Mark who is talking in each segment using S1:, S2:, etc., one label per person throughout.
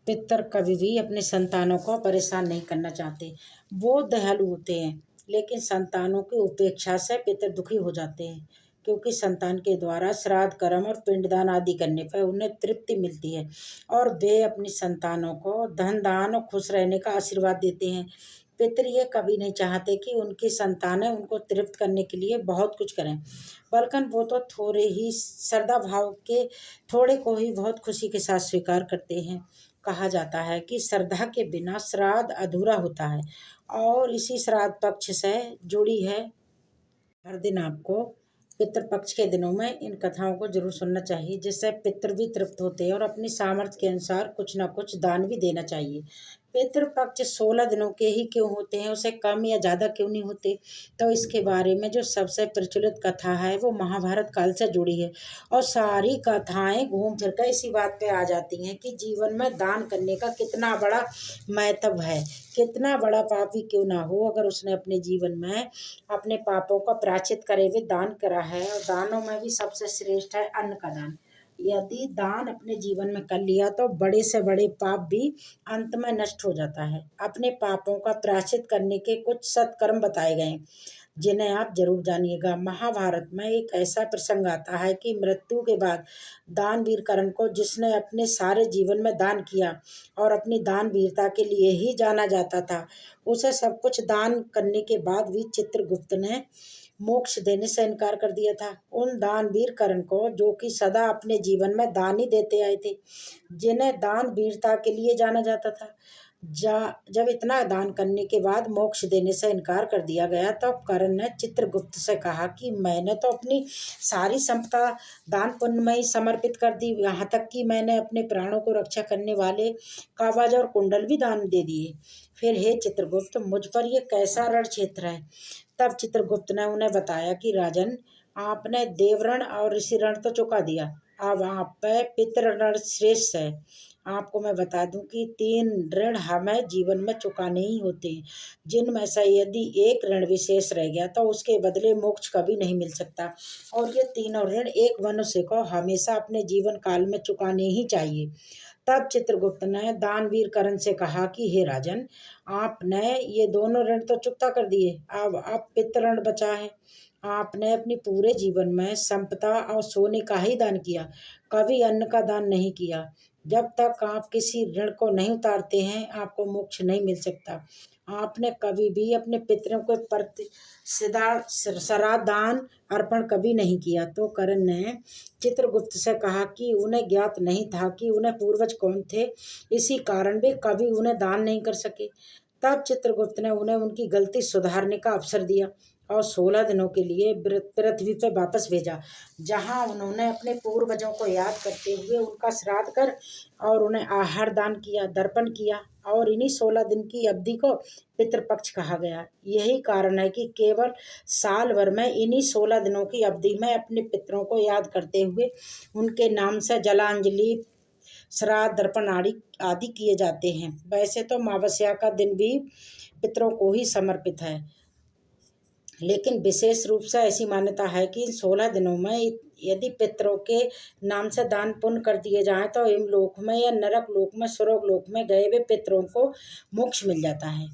S1: पितर कभी भी अपने संतानों को परेशान नहीं करना चाहते। वो दयालु होते हैं, लेकिन संतानों की उपेक्षा से पितर दुखी हो जाते हैं, क्योंकि संतान के द्वारा श्राद्ध कर्म और पिंडदान आदि करने पर उन्हें तृप्ति मिलती है और वे अपनी संतानों को धन दान और खुश रहने का आशीर्वाद देते हैं। पितर ये कभी नहीं चाहते कि उनकी संतानें उनको तृप्त करने के लिए बहुत कुछ करें, बल्कि वो तो थोड़े ही श्रद्धा भाव के थोड़े को ही बहुत खुशी के साथ स्वीकार करते हैं। कहा जाता है कि श्रद्धा के बिना श्राद्ध अधूरा होता है, और इसी श्राद्ध पक्ष से जुड़ी है। हर दिन आपको पितृपक्ष के दिनों में इन कथाओं को जरूर सुनना चाहिए, जिससे पितृ भी तृप्त होते हैं और अपनी सामर्थ्य के अनुसार कुछ न कुछ दान भी देना चाहिए। पितृपक्ष 16 दिनों के ही क्यों होते हैं, उसे कम या ज़्यादा क्यों नहीं होते? तो इसके बारे में जो सबसे प्रचलित कथा है वो महाभारत काल से जुड़ी है, और सारी कथाएं घूम फिर कर इसी बात पे आ जाती हैं कि जीवन में दान करने का कितना बड़ा महत्व है। कितना बड़ा पापी क्यों ना हो, अगर उसने अपने जीवन में अपने पापों का प्रायश्चित करे हुए दान करा है। और दानों में भी सबसे श्रेष्ठ है अन्न का दान। यदि दान अपने जीवन में कर लिया तो बड़े से बड़े पाप भी अंत में नष्ट हो जाता है। अपने पापों का प्रायश्चित करने के कुछ सत्कर्म बताए गए, जिन्हें आप जरूर जानिएगा। महाभारत में एक ऐसा प्रसंग आता है कि मृत्यु के बाद दानवीर कर्ण को, जिसने अपने सारे जीवन में दान किया और अपनी दानवीरता के लिए ही जाना जाता था, उसे सब कुछ दान करने के बाद भी चित्रगुप्त ने मोक्ष देने से इनकार कर दिया था। उन दानवीर कर्ण को, जो कि सदा अपने जीवन में दान ही देते आए थे, जिन्हें दान वीरता के लिए जाना जाता था, जब इतना दान करने के बाद मोक्ष देने से इनकार कर दिया गया, तो कर्ण ने चित्रगुप्त से कहा कि मैंने तो अपनी सारी संपदा दान पुण्य में ही समर्पित कर दी, यहाँ तक कि मैंने अपने प्राणों को रक्षा करने वाले कवच और कुंडल भी दान दे दिए। फिर हे चित्रगुप्त, मुझ पर यह कैसा रण क्षेत्र है? तब चित्रगुप्त ने उन्हें बताया कि राजन, आपने देवऋण और ऋषि ऋण तो चुका दिया, अब आप पे पितृ ऋण श्रेष्ठ है। आपको मैं बता दूं कि 3 ऋण हमें जीवन में चुकाने ही होते हैं, जिनमें से यदि एक ऋण विशेष रह गया तो उसके बदले मोक्ष कभी नहीं मिल सकता, और ये तीनों ऋण एक मनुष्य को हमेशा अपने जीवन काल में चुकाने ही चाहिए। तब चित्रगुप्त ने दानवीर कर्ण से कहा कि हे राजन, आपने ये दोनों ऋण तो चुकता कर दिए, अब पितृ ऋण बचा है। आपने अपने पूरे जीवन में संपदा और सोने का ही दान किया, कभी अन्न का दान नहीं किया। जब तक आप किसी ऋण को नहीं उतारते हैं, आपको मोक्ष नहीं मिल सकता। आपने कभी भी अपने पितरों को प्रति श्राद्ध दान अर्पण कभी नहीं किया। तो कर्ण ने चित्रगुप्त से कहा कि उन्हें ज्ञात नहीं था कि उन्हें पूर्वज कौन थे, इसी कारण वे कभी उन्हें दान नहीं कर सके। तब चित्रगुप्त ने उन्हें उनकी गलती सुधारने का अवसर दिया और 16 दिनों के लिए पृथ्वी पर वापस भेजा, जहां उन्होंने अपने पूर्वजों को याद करते हुए उनका श्राद्ध कर और उन्हें आहार दान किया, दर्पण किया, और इन्हीं 16 दिन की अवधि को पितृपक्ष कहा गया। यही कारण है कि केवल साल भर में इन्हीं 16 दिनों की अवधि में अपने पितरों को याद करते हुए उनके नाम से जलांजलि, श्राद्ध, दर्पण आदि किए जाते हैं। वैसे तो अमावस्या का दिन भी पितरों को ही समर्पित है, लेकिन विशेष रूप से ऐसी मान्यता है कि इन 16 दिनों में यदि पितरों के नाम से दान पुण्य कर दिए जाएं तो इमलोक में या नरक लोक में, स्वर्ग लोक में गए हुए पितरों को मोक्ष मिल जाता है।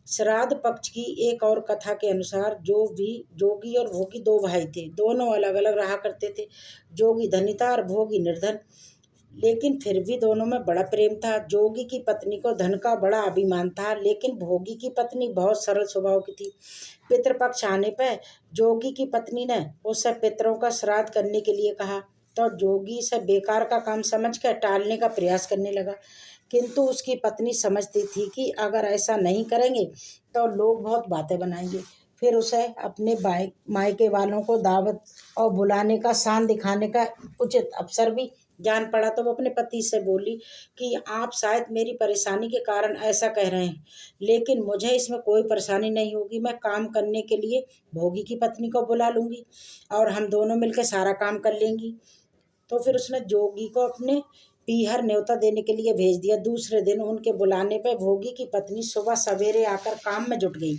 S1: श्राद्ध पक्ष की एक और कथा के अनुसार जोगी और भोगी 2 भाई थे। दोनों अलग अलग रहा करते थे। जोगी धनी था और भोगी निर्धन, लेकिन फिर भी दोनों में बड़ा प्रेम था। जोगी की पत्नी को धन का बड़ा अभिमान था, लेकिन भोगी की पत्नी बहुत सरल स्वभाव की थी। पितृपक्ष आने पर जोगी की पत्नी ने उससे पितरों का श्राद्ध करने के लिए कहा, तो जोगी से बेकार का काम समझकर टालने का प्रयास करने लगा, किंतु उसकी पत्नी समझती थी कि अगर ऐसा नहीं करेंगे तो लोग बहुत बातें बनाएंगे। फिर उसे अपने मायके वालों को दावत और बुलाने का, शान दिखाने का उचित अवसर भी जान पड़ा, तो वो अपने पति से बोली कि आप शायद मेरी परेशानी के कारण ऐसा कह रहे हैं, लेकिन मुझे इसमें कोई परेशानी नहीं होगी। मैं काम करने के लिए भोगी की पत्नी को बुला लूँगी और हम दोनों मिलकर सारा काम कर लेंगी। तो फिर उसने जोगी को अपने पीहर न्योता देने के लिए भेज दिया। दूसरे दिन उनके बुलाने पर भोगी की पत्नी सुबह सवेरे आकर काम में जुट गई।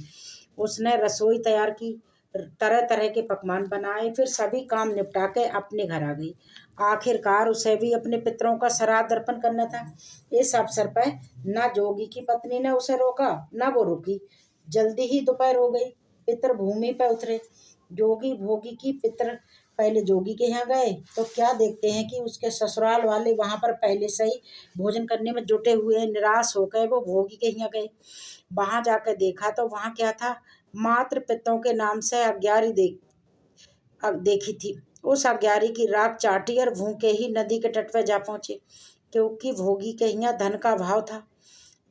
S1: उसने रसोई तैयार की, तरह तरह के पकवान बनाए, फिर सभी काम निपटा के अपने घर आ गई। आखिरकार उसे भी अपने पितरों का श्राद्ध अर्पण करना था। इस अवसर पर न जोगी की पत्नी ने उसे रोका, न वो रुकी। जल्दी ही दोपहर हो गई। पितर भूमि पर उतरे। जोगी भोगी की पितर पहले जोगी के यहाँ गए तो क्या देखते हैं कि उसके ससुराल वाले वहां पर पहले से ही भोजन करने में जुटे हुए हैं। निराश होकर वो भोगी के यहाँ गए। वहां जाकर देखा तो वहां क्या था, मात्र पितरों के नाम से अग्यारी देखी थी। उस अग्यारी की राख चाटी और भूखे ही नदी के तट पर जा पहुंचे। क्योंकि भोगी के यहाँ धन का अभाव था,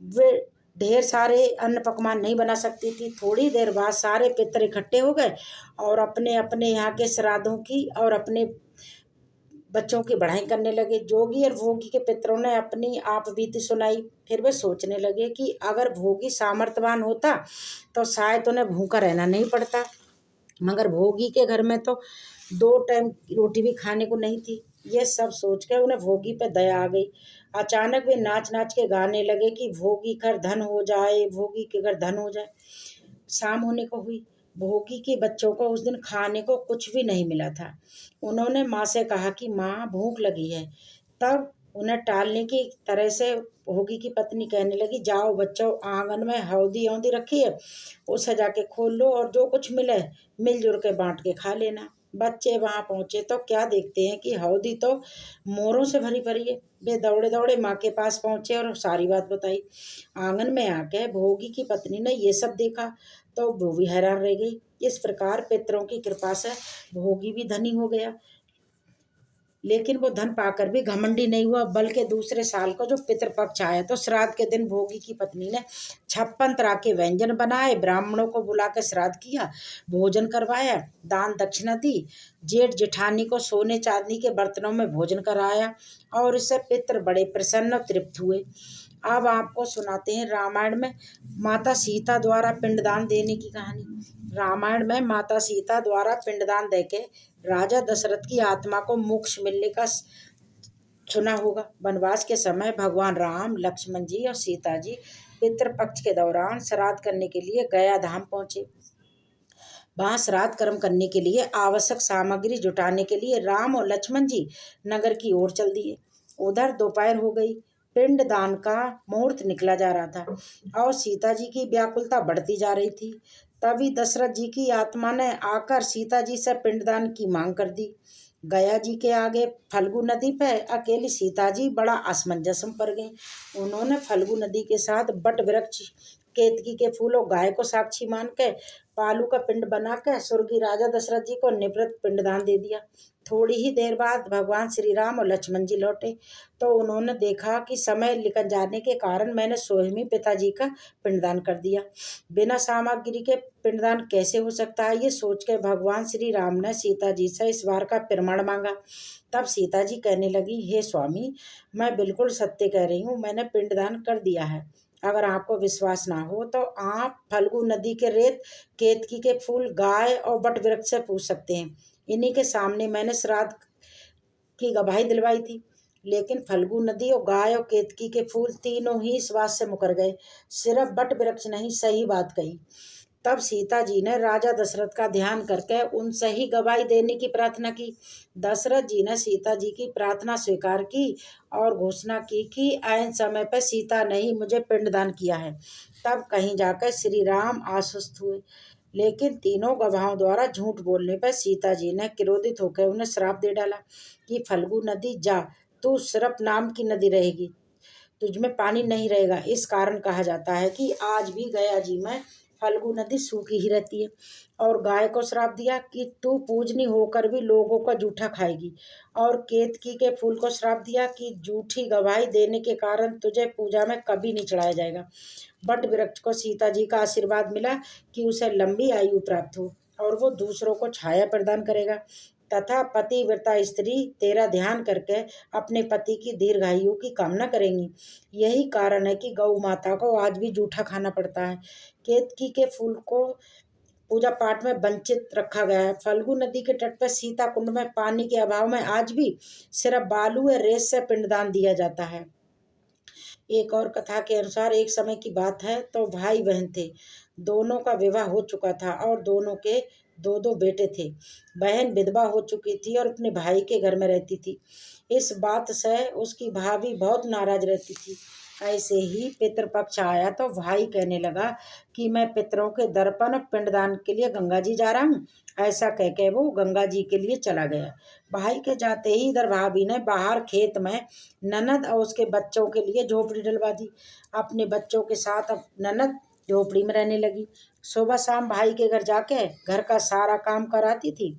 S1: वे ढेर सारे अन्न पकवान नहीं बना सकती थी। थोड़ी देर बाद सारे पितर इकट्ठे हो गए और अपने अपने यहाँ के श्राद्धों की और अपने बच्चों की बढ़ाई करने लगे। जोगी और भोगी के पितरों ने अपनी आप बीती सुनाई। फिर वे सोचने लगे कि अगर भोगी सामर्थ्यवान होता तो शायद उन्हें भूखा रहना नहीं पड़ता, मगर भोगी के घर में तो 2 टाइम रोटी भी खाने को नहीं थी। ये सब सोचकर उन्हें भोगी पर दया आ गई। अचानक वे नाच नाच के गाने लगे कि भोगी घर धन हो जाए, भोगी के घर धन हो जाए। शाम होने को हुई। भोगी के बच्चों को उस दिन खाने को कुछ भी नहीं मिला था। उन्होंने माँ से कहा कि माँ, भूख लगी है। तब उन्हें टालने की तरह से भोगी की पत्नी कहने लगी, जाओ बच्चों, आंगन में हौदी औंदी रखी है, उसे जाके खोल लो और जो कुछ मिले मिलजुल के बांट के खा लेना। बच्चे वहां पहुंचे तो क्या देखते हैं कि हौदी तो मोरों से भरी पड़ी है। वे दौड़े दौड़े माँ के पास पहुंचे और सारी बात बताई। आंगन में आके भोगी की पत्नी ने ये सब देखा तो वो भी हैरान रह गई। इस प्रकार पितरों की कृपा से भोगी भी धनी हो गया। लेकिन वो धन पाकर भी घमंडी नहीं हुआ, बल्कि दूसरे साल को जो पितृपक्ष आया तो श्राद्ध के दिन भोगी की पत्नी ने 56 तरह के व्यंजन बनाए, ब्राह्मणों को बुला कर श्राद्ध किया, भोजन करवाया, दान दक्षिणा दी, जेठ जेठानी को सोने चांदी के बर्तनों में भोजन कराया और इससे पितृ बड़े प्रसन्न और तृप्त हुए। अब आपको सुनाते हैं रामायण में माता सीता द्वारा पिंडदान देने की कहानी। रामायण में माता सीता द्वारा पिंडदान देके राजा दशरथ की आत्मा को मोक्ष मिलने का सुना होगा। वनवास के समय भगवान राम, लक्ष्मण जी और सीता जी पितृपक्ष के दौरान श्राद्ध करने के लिए गया धाम पहुंचे। वहां श्राद्ध कर्म करने के लिए आवश्यक सामग्री जुटाने के लिए राम और लक्ष्मण जी नगर की ओर चल दिए। उधर दोपहर हो गई। पिंड दान का मुहूर्त निकला जा रहा था और सीता जी की व्याकुलता बढ़ती जा रही थी। तभी दशरथ जी की आत्मा ने आकर सीता जी से पिंडदान की मांग कर दी। गया जी के आगे फल्गु नदी पर अकेली सीता जी बड़ा असमंजस में पड़ गई। उन्होंने फल्गु नदी के साथ बट वृक्ष, केतकी के फूलों, गाय को साक्षी मान के पालू का पिंड बनाकर स्वर्गीय राजा दशरथ जी को निवृत्त पिंडदान दे दिया। थोड़ी ही देर बाद भगवान श्री राम और लक्ष्मण जी लौटे तो उन्होंने देखा कि समय निकल जाने के कारण मैंने स्वयं ही पिताजी का पिंडदान कर दिया। बिना सामग्री के पिंडदान कैसे हो सकता है, ये सोचकर भगवान श्री राम ने सीता जी से इस बार का प्रमाण मांगा। तब सीता जी कहने लगी, हे स्वामी, मैं बिल्कुल सत्य कह रही हूँ, मैंने पिंडदान कर दिया है। अगर आपको विश्वास ना हो तो आप फल्गु नदी के रेत, केतकी के फूल, गाय और बट वृक्ष से पूछ सकते हैं। इन्हीं के सामने मैंने श्राद्ध की गवाही दिलवाई थी। लेकिन फल्गु नदी और गाय और केतकी के फूल तीनों ही इस बात से मुकर गए, सिर्फ बट वृक्ष नहीं सही बात कही। तब सीता जी ने राजा दशरथ का ध्यान करके उनसे ही गवाही देने की प्रार्थना की। दशरथ जी ने सीता जी की प्रार्थना स्वीकार की और घोषणा की कि ऐन समय पर सीता ने ही मुझे पिंडदान किया है। तब कहीं जाकर श्री राम आश्वस्त हुए। लेकिन तीनों गवाहों द्वारा झूठ बोलने पर सीता जी ने क्रोधित होकर उन्हें श्राप दे डाला कि फल्गु नदी जा, तू सिर्फ नाम की नदी रहेगी, तुझमें पानी नहीं रहेगा। इस कारण कहा जाता है कि आज भी गया जी में फल्गु नदी सूखी ही रहती है। और गाय को श्राप दिया कि तू पूजनी होकर भी लोगों का जूठा खाएगी। और केतकी के फूल को श्राप दिया कि झूठी गवाही देने के कारण तुझे पूजा में कभी नहीं चढ़ाया जाएगा। बट वृक्ष को सीता जी का आशीर्वाद मिला कि उसे लंबी आयु प्राप्त हो और वो दूसरों को छाया प्रदान करेगा। तथा पतिव्रता स्त्री तेरा ध्यान करके अपने पति की दीर्घायु की कामना करेंगी। यही कारण है कि गौ माता को आज भी जूठा खाना पड़ता है। केतकी के फूल को पूजा पाठ में वंचित रखा गया है। फल्गु नदी के तट पर सीता कुंड में पानी के अभाव में आज भी सिर्फ बालू या रेत से पिंडदान दिया जाता है। एक और कथा के अनुसार एक समय की बात है तो भाई बहन थे, दोनों का विवाह हो चुका था और दोनों के दो दो बेटे थे। बहन विधवा हो चुकी थी और अपने भाई के घर में रहती थी। इस बात से उसकी भाभी बहुत नाराज रहती थी। ऐसे ही पितृपक्ष आया तो भाई कहने लगा कि मैं पितरों के दर्पण पिंडदान के लिए गंगा जी जा रहा हूँ। ऐसा कह के वो गंगा जी के लिए चला गया। भाई के जाते ही इधर भाभी ने बाहर खेत में ननद और उसके बच्चों के लिए झोपड़ी डलवा दी। अपने बच्चों के साथ अब ननद झोपड़ी में रहने लगी। सुबह शाम भाई के घर जाके घर का सारा काम कराती थी।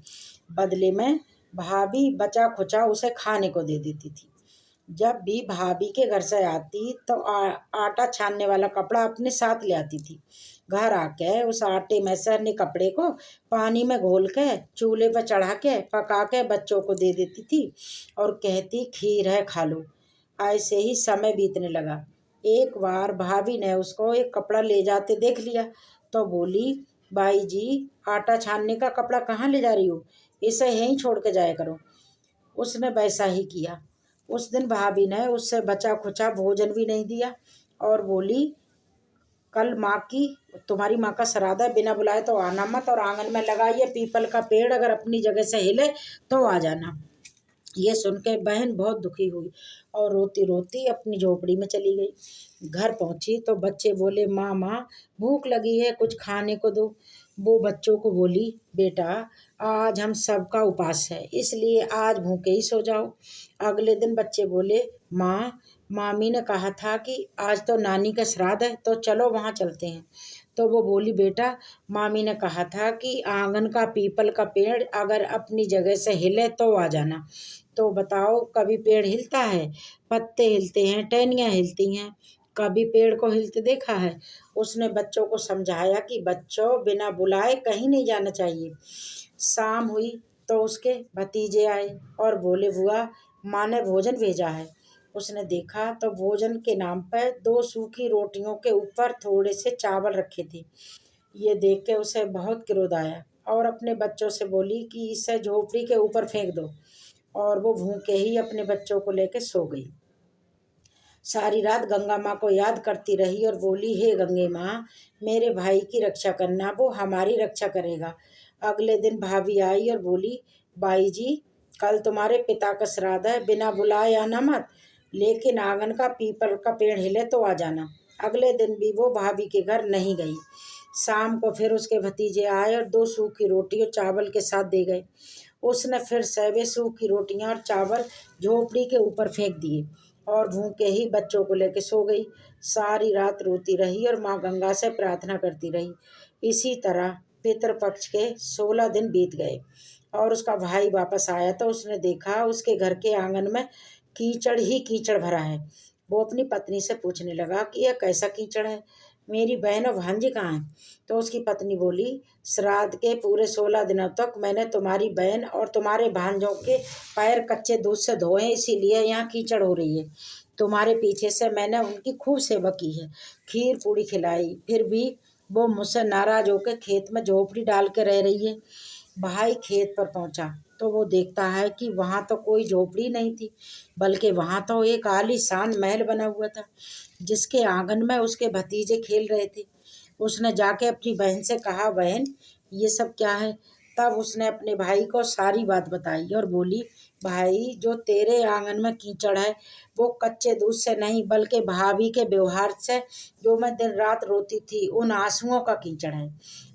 S1: बदले में भाभी बचा खुचा उसे खाने को दे देती थी। जब भी भाभी के घर से आती तो आटा छानने वाला कपड़ा अपने साथ ले आती थी। घर आके उस आटे में से अन्य कपड़े को पानी में घोल के चूल्हे पर चढ़ा के पका के बच्चों को दे देती थी और कहती खीर है खा लो। ऐसे ही समय बीतने लगा। एक बार भाभी ने उसको एक कपड़ा ले जाते देख लिया तो बोली, बाई जी, आटा छानने का कपड़ा कहाँ ले जा रही हो? इसे यहीं छोड़ के जाया करो। उसने वैसा ही किया। उस दिन भाभी ने उससे बचा खुचा भोजन भी नहीं दिया और बोली, कल तुम्हारी माँ का श्राद्ध है, बिना बुलाए तो आना मत और आंगन में लगाइए पीपल का पेड़, अगर अपनी जगह से हिले तो आ जाना। ये सुन के बहन बहुत दुखी हुई और रोती रोती अपनी झोपड़ी में चली गई। घर पहुंची तो बच्चे बोले, माँ भूख लगी है, कुछ खाने को दो। वो बच्चों को बोली, बेटा आज हम सबका उपास है, इसलिए आज भूखे ही सो जाओ। अगले दिन बच्चे बोले, माँ मामी ने कहा था कि आज तो नानी का श्राद्ध है, तो चलो वहाँ चलते हैं। तो वो बोली, बेटा मामी ने कहा था कि आंगन का पीपल का पेड़ अगर अपनी जगह से हिले तो आ जाना। तो बताओ, कभी पेड़ हिलता है? पत्ते हिलते हैं, टहनियाँ हिलती हैं, कभी पेड़ को हिलते देखा है? उसने बच्चों को समझाया कि बच्चों, बिना बुलाए कहीं नहीं जाना चाहिए। शाम हुई तो उसके भतीजे आए और बोले, बुआ माँ ने भोजन भेजा है। उसने देखा तो भोजन के नाम पर 2 सूखी रोटियों के ऊपर थोड़े से चावल रखे थे। ये देख के उसे बहुत क्रोध आया और अपने बच्चों से बोली कि इसे झोपड़ी के ऊपर फेंक दो। और वो भूखे ही अपने बच्चों को लेकर सो गई। सारी रात गंगा माँ को याद करती रही और बोली, हे गंगे माँ, मेरे भाई की रक्षा करना, वो हमारी रक्षा करेगा। अगले दिन भाभी आई और बोली, बाई जी, कल तुम्हारे पिता का श्राद्ध है, बिना बुलाए आना मत, लेकिन आंगन का पीपल का पेड़ हिले तो आ जाना। अगले दिन भी वो भाभी के घर नहीं गई। शाम को फिर उसके भतीजे आए और 2 सूखी रोटी और चावल के साथ दे गए। उसने फिर से सूखी रोटियां और चावल झोपड़ी के ऊपर फेंक दिए और भूखे ही बच्चों को लेकर सो गई। सारी रात रोती रही और माँ गंगा से प्रार्थना करती रही। इसी तरह पितृपक्ष के 16 दिन बीत गए और उसका भाई वापस आया तो उसने देखा उसके घर के आंगन में कीचड़ ही कीचड़ भरा है। वो अपनी पत्नी से पूछने लगा कि यह कैसा कीचड़ है, मेरी बहन और भांजी कहाँ हैं? तो उसकी पत्नी बोली, श्राद्ध के पूरे 16 दिनों तक मैंने तुम्हारी बहन और तुम्हारे भांजों के पैर कच्चे दूध से धोए, इसीलिए यहाँ कीचड़ हो रही है। तुम्हारे पीछे से मैंने उनकी खूब सेवा की है, खीर पूड़ी खिलाई, फिर भी वो मुझसे नाराज होकर खेत में झोपड़ी डाल के रह रही है। भाई खेत पर पहुंचा तो वो देखता है कि वहाँ तो कोई झोपड़ी नहीं थी, बल्कि वहाँ तो एक आलीशान महल बना हुआ था, जिसके आंगन में उसके भतीजे खेल रहे थे। उसने जाके अपनी बहन से कहा, बहन ये सब क्या है? तब उसने अपने भाई को सारी बात बताई और बोली, भाई, जो तेरे आंगन में कीचड़ है वो कच्चे दूध से नहीं, बल्कि भाभी के व्यवहार से, जो मैं दिन रात रोती थी, उन आंसुओं का कीचड़ है।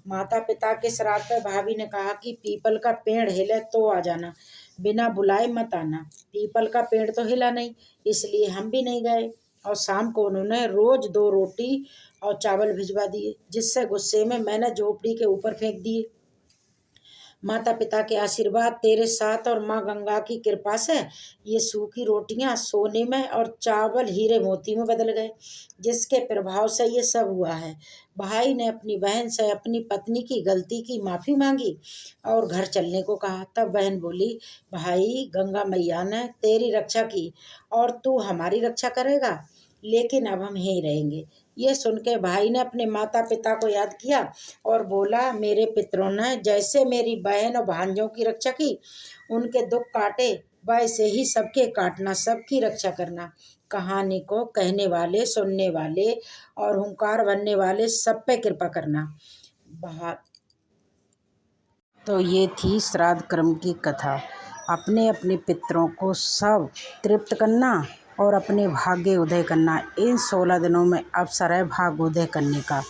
S1: माता पिता के श्राद्ध पर भाभी ने कहा कि पीपल का पेड़ हिले तो आ जाना, बिना बुलाए मत आना। पीपल का पेड़ तो हिला नहीं, इसलिए हम भी नहीं गए और शाम को उन्होंने रोज 2 रोटी और चावल भिजवा दिए, जिससे गुस्से में मैंने झोपड़ी के ऊपर फेंक दिए। माता पिता के आशीर्वाद तेरे साथ और माँ गंगा की कृपा से ये सूखी रोटियां सोने में और चावल हीरे मोती में बदल गए, जिसके प्रभाव से ये सब हुआ है। भाई ने अपनी बहन से अपनी पत्नी की गलती की माफ़ी मांगी और घर चलने को कहा। तब बहन बोली, भाई, गंगा मैया ने तेरी रक्षा की और तू हमारी रक्षा करेगा, लेकिन अब हम यहीं रहेंगे। ये सुन के भाई ने अपने माता पिता को याद किया और बोला, मेरे पितरों ने जैसे मेरी बहन और भांजों की रक्षा की, उनके दुख काटे, वैसे ही सबके काटना, सबकी रक्षा करना। कहानी को कहने वाले, सुनने वाले और हुंकार भरने वाले सब पे कृपा करना। तो ये थी श्राद्ध कर्म की कथा। अपने अपने पितरों को सब तृप्त करना और अपने भाग्य उदय करना। इन 16 दिनों में अवसर है भाग्योदय करने का।